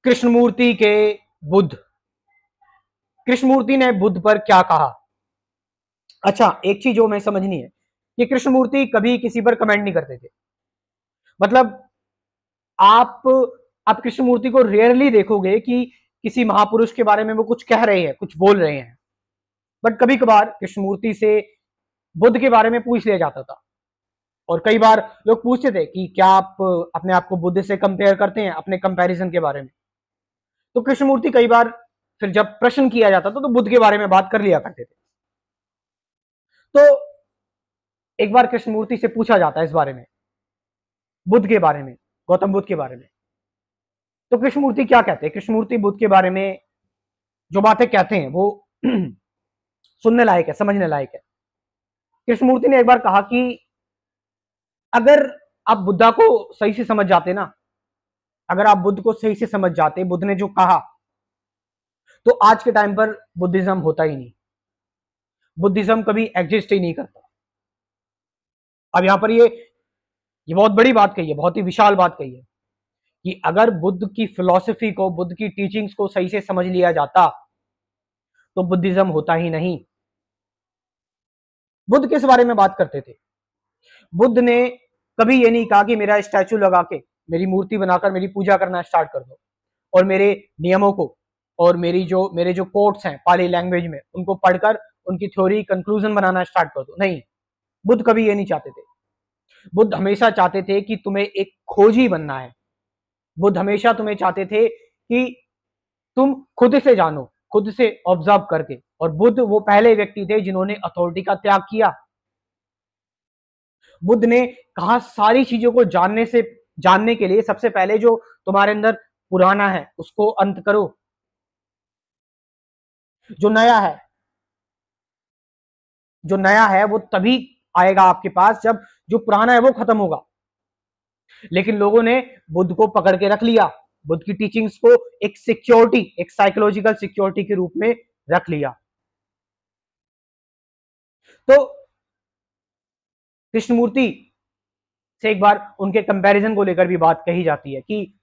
कृष्णमूर्ति के बुद्ध, कृष्णमूर्ति ने बुद्ध पर क्या कहा? अच्छा, एक चीज जो हमें समझनी है कि कृष्णमूर्ति कभी किसी पर कमेंट नहीं करते थे। मतलब आप आप कृष्णमूर्ति को रेयरली देखोगे कि किसी महापुरुष के बारे में वो कुछ कह रहे हैं, कुछ बोल रहे हैं, बट कभी कभार कृष्णमूर्ति से बुद्ध के बारे में पूछ लिया जाता था। और कई बार लोग पूछते थे कि क्या आप अपने आप को बुद्ध से कंपेयर करते हैं, अपने कंपैरिजन के बारे में। तो कृष्णमूर्ति कई बार फिर जब प्रश्न किया जाता था तो बुद्ध के बारे में बात कर लिया करते थे। तो एक बार कृष्णमूर्ति से पूछा जाता है इस बारे में, बुद्ध के बारे में, गौतम बुद्ध के बारे में। तो कृष्णमूर्ति क्या कहते हैं? कृष्णमूर्ति बुद्ध के बारे में जो बातें कहते हैं वो सुनने लायक है, समझने लायक है। कृष्णमूर्ति ने एक बार कहा कि अगर आप बुद्धा को सही से समझ जाते ना, अगर आप बुद्ध को सही से समझ जाते, बुद्ध ने जो कहा, तो आज के टाइम पर बुद्धिज्म होता ही नहीं, बुद्धिज्म कभी एग्जिस्ट ही नहीं करता। अब यहां पर ये बहुत बड़ी बात कही है, बहुत ही विशाल बात कही है कि अगर बुद्ध की फिलॉसफी को, बुद्ध की टीचिंग्स को सही से समझ लिया जाता तो बुद्धिज्म होता ही नहीं। बुद्ध किस बारे में बात करते थे? बुद्ध ने कभी ये नहीं कहा कि मेरा स्टैचू लगा के, मेरी मूर्ति बनाकर मेरी पूजा करना स्टार्ट कर दो और मेरे नियमों को और मेरे जो कोट्स हैं पाली लैंग्वेज में उनको पढ़कर उनकी थ्योरी कंक्लूजन बनाना स्टार्ट कर दो। नहीं, बुद्ध कभी ये नहीं चाहते थे। बुद्ध हमेशा चाहते थे कि तुम्हें एक खोजी बनना है। बुद्ध हमेशा तुम्हें चाहते थे कि तुम खुद से जानो, खुद से ऑब्जर्व करके। और बुद्ध वो पहले व्यक्ति थे जिन्होंने अथॉरिटी का त्याग किया। बुद्ध ने कहा सारी चीजों को जानने के लिए सबसे पहले जो तुम्हारे अंदर पुराना है उसको अंत करो, जो नया है वो तभी आएगा आपके पास जब जो पुराना है वो खत्म होगा। लेकिन लोगों ने बुद्ध को पकड़ के रख लिया, बुद्ध की टीचिंग्स को एक सिक्योरिटी, एक साइकोलॉजिकल सिक्योरिटी के रूप में रख लिया। तो कृष्णमूर्ति से एक बार उनके कंपैरिजन को लेकर भी बात कही जाती है कि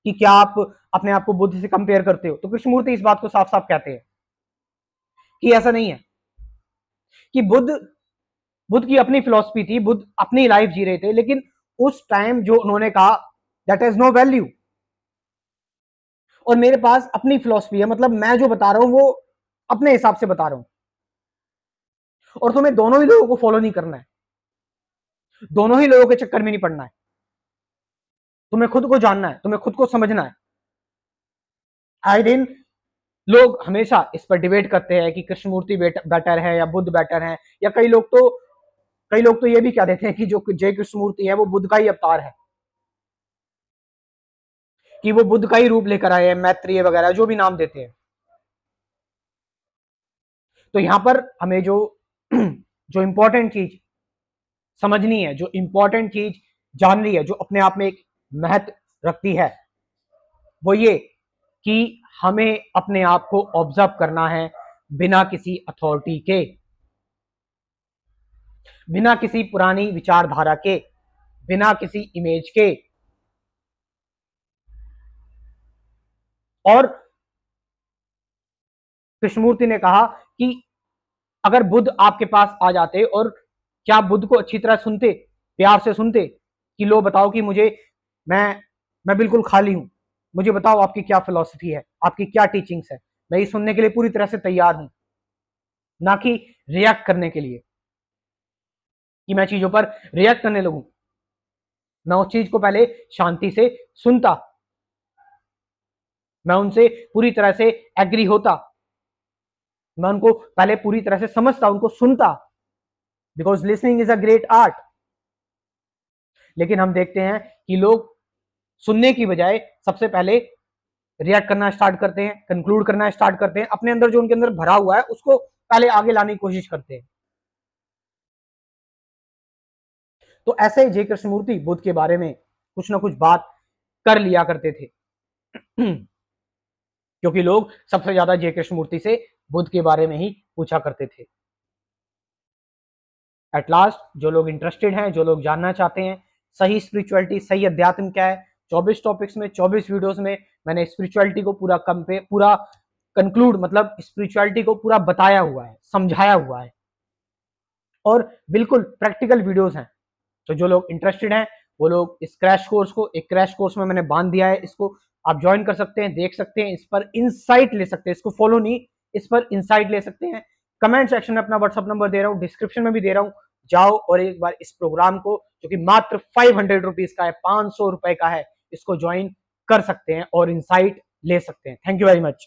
कि क्या आप अपने आप को बुद्ध से कंपेयर करते हो? तो कृष्णमूर्ति इस बात को साफ साफ कहते हैं कि ऐसा नहीं है, कि बुद्ध की अपनी फिलॉसफी थी, बुद्ध अपनी लाइफ जी रहे थे, लेकिन उस टाइम जो उन्होंने कहा दैट इज नो वैल्यू, और मेरे पास अपनी फिलॉसफी है, मतलब मैं जो बता रहा हूं वो अपने हिसाब से बता रहा हूं, और तुम्हें दोनों ही लोगों को फॉलो नहीं करना है, दोनों ही लोगों के चक्कर में नहीं पड़ना है, तुम्हें खुद को जानना है, तुम्हें खुद को समझना है। आए दिन लोग हमेशा इस पर डिबेट करते हैं कि कृष्णमूर्ति बेटर है या बुद्ध बेटर है, या कई लोग तो ये भी कह देते हैं कि जो जय कृष्णमूर्ति है वो बुद्ध का ही अवतार है, कि वो बुद्ध का ही रूप लेकर आए हैं, मैत्रेय वगैरह जो भी नाम देते हैं। तो यहां पर हमें जो इंपॉर्टेंट चीज समझनी है, जो इंपॉर्टेंट चीज जाननी है, जो अपने आप में एक महत्व रखती है, वो ये कि हमें अपने आप को ऑब्जर्व करना है बिना किसी अथॉरिटी के, बिना किसी पुरानी विचारधारा के, बिना किसी इमेज के। और कृष्णमूर्ति ने कहा कि अगर बुद्ध आपके पास आ जाते और क्या बुद्ध को अच्छी तरह सुनते, प्यार से सुनते कि लो बताओ कि मैं बिल्कुल खाली हूं, मुझे बताओ आपकी क्या फिलॉसफी है, आपकी क्या टीचिंग्स है, मैं ये सुनने के लिए पूरी तरह से तैयार हूं, ना कि रिएक्ट करने के लिए, कि मैं चीजों पर रिएक्ट करने लगूं। मैं उस चीज को पहले शांति से सुनता, मैं उनसे पूरी तरह से एग्री होता, मैं उनको पहले पूरी तरह से समझता, उनको सुनता, because listening is a great art. लेकिन हम देखते हैं कि लोग सुनने की बजाय सबसे पहले रिएक्ट करना स्टार्ट करते हैं, कंक्लूड करना स्टार्ट करते हैं, अपने अंदर जो उनके अंदर भरा हुआ है उसको पहले आगे लाने की कोशिश करते हैं। तो ऐसे जय कृष्णमूर्ति बुद्ध के बारे में कुछ ना कुछ बात कर लिया करते थे क्योंकि लोग सबसे ज्यादा जय कृष्णमूर्ति से बुद्ध के बारे में ही पूछा करते थे। एट लास्ट जो लोग इंटरेस्टेड हैं, जो लोग जानना चाहते हैं सही स्पिरिचुअलिटी, सही अध्यात्म क्या है, 24 टॉपिक्स में 24 वीडियोस में मैंने स्पिरिचुअलिटी को पूरा कंक्लूड, मतलब स्पिरिचुअलिटी को पूरा बताया हुआ है, समझाया हुआ है, और बिल्कुल प्रैक्टिकल वीडियोस हैं। तो जो लोग इंटरेस्टेड हैं वो लोग इस क्रैश कोर्स को, एक क्रैश कोर्स में मैंने बांध दिया है, इसको आप ज्वाइन कर सकते हैं, देख सकते हैं, इस पर इंसाइट ले सकते हैं, इसको फॉलो नहीं, इस पर इंसाइट ले सकते हैं। कमेंट सेक्शन में अपना व्हाट्सअप नंबर दे रहा हूँ, डिस्क्रिप्शन में भी दे रहा हूँ, जाओ और एक बार इस प्रोग्राम को, जो कि मात्र 500 रुपीज का है, 500 रुपए का है, इसको ज्वाइन कर सकते हैं और इंसाइट ले सकते हैं। Thank you very much.